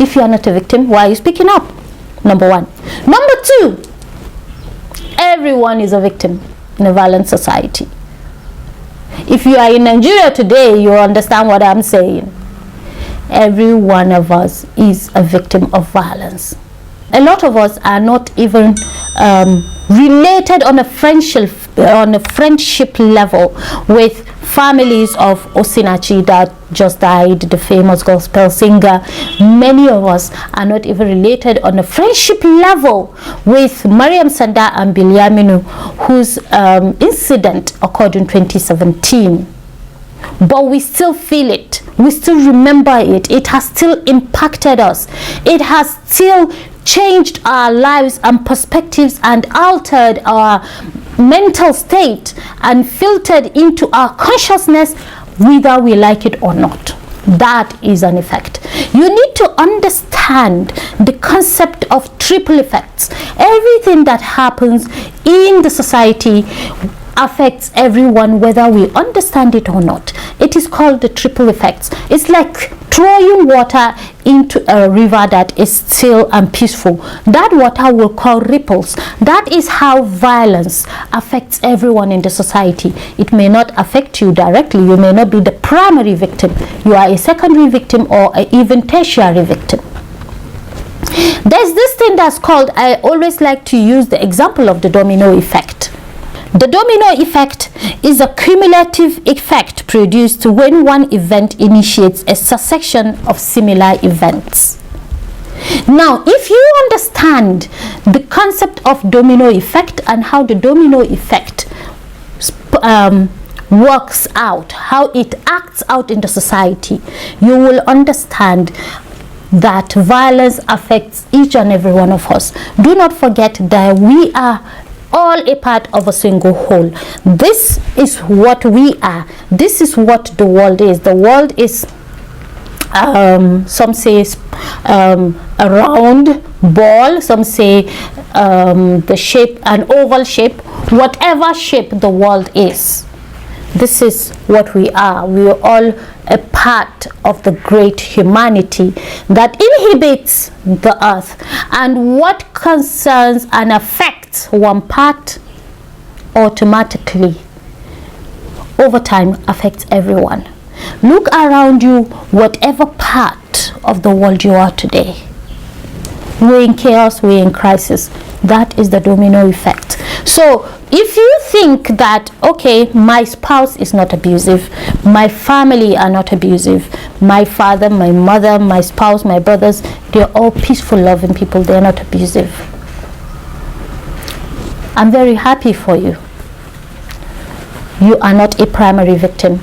If you are not a victim, why are you speaking up? Number one. Number two, everyone is a victim in a violent society. If you are in Nigeria today, you understand what I'm saying. Every one of us is a victim of violence. A lot of us are not even related on a friendship level with families of Osinachi that just died, the famous gospel singer. Many of us are not even related on a friendship level with Mariam Sanda and Bilyaminu, whose incident occurred in 2017. But we still feel it. We still remember it. It has still impacted us. It has still changed our lives and perspectives and altered our mental state and filtered into our consciousness, whether we like it or not. That is an effect. You need to understand the concept of triple effects. Everything that happens in the society affects everyone, whether we understand it or not. It is called the triple effects. It's like throwing water into a river that is still and peaceful. That water will cause ripples. That is how violence affects everyone in the society. It may not affect you directly. You may not be the primary victim. You are a secondary victim or even tertiary victim. There's this thing that's called, I always like to use the example of the domino effect. The domino effect is a cumulative effect produced when one event initiates a succession of similar events. Now, if you understand the concept of domino effect and how the domino effect works out, how it acts out in the society, you will understand that violence affects each and every one of us. Do not forget that we are all a part of a single whole. This is what we are. This is what the world is. The world is some say a round ball, some say the shape, an oval shape, whatever shape the world is. This is what we are. We are all a part of the great humanity that inhabits the earth, and what concerns and affects one part automatically over time affects everyone. Look around you, whatever part of the world you are today. We're in chaos, we're in crisis. That is the domino effect. So if you think that, okay, my spouse is not abusive, my family are not abusive, my father, my mother, my spouse, my brothers, they're all peaceful, loving people, they're not abusive, I'm very happy for you. You are not a primary victim,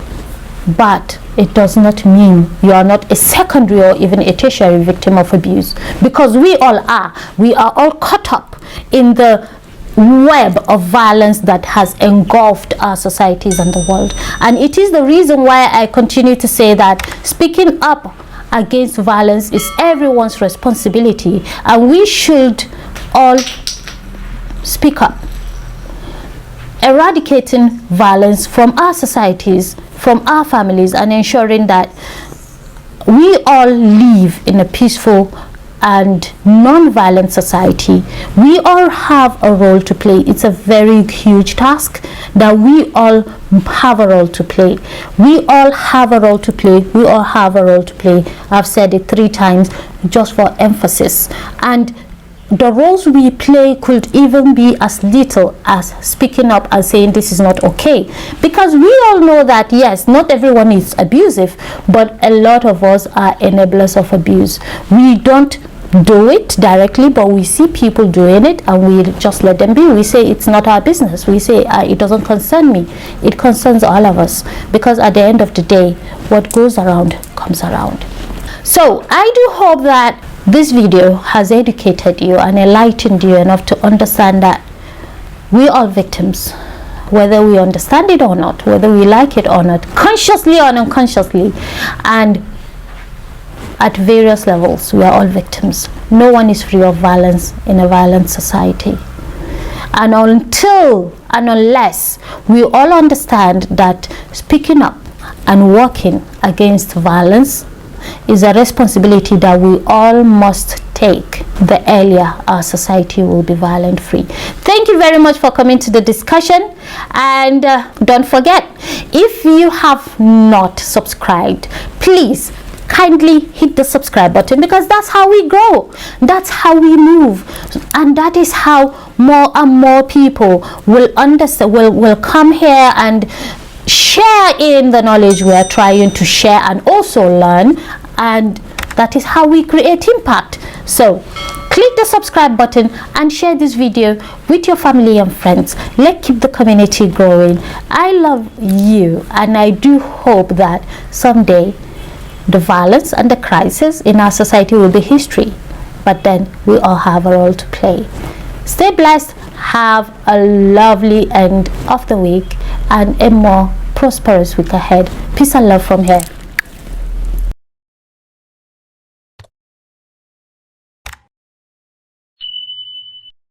but it does not mean you are not a secondary or even a tertiary victim of abuse, because we all are. We are all caught up in the web of violence that has engulfed our societies and the world. And it is the reason why I continue to say that speaking up against violence is everyone's responsibility, and we should all speak up. Eradicating violence from our societies, from our families, and ensuring that we all live in a peaceful and non-violent society. We all have a role to play. It's a very huge task that we all have a role to play. We all have a role to play. We all have a role to play. I've said it 3 times just for emphasis. And the roles we play could even be as little as speaking up and saying this is not okay, because we all know that yes, not everyone is abusive, but a lot of us are enablers of abuse. We don't do it directly, but we see people doing it and we just let them be. We say it's not our business. We say it doesn't concern me. It concerns all of us, because at the end of the day, what goes around comes around. So I do hope that this video has educated you and enlightened you enough to understand that we are victims, whether we understand it or not, whether we like it or not, consciously or unconsciously, and at various levels we are all victims. No one is free of violence in a violent society. And until and unless we all understand that speaking up and working against violence is a responsibility that we all must take. The earlier our society will be violent free. Thank you very much for coming to the discussion, and don't forget, if you have not subscribed, please kindly hit the subscribe button, because that's how we grow, that's how we move, and that is how more and more people will understand, will come here and share in the knowledge we are trying to share and also learn, and that is how we create impact. So click the subscribe button and share this video with your family and friends. Let's keep the community growing. I love you, and I do hope that someday the violence and the crisis in our society will be history, but then we all have a role to play. Stay blessed, have a lovely end of the week and a more prosperous week ahead. Peace and love from here.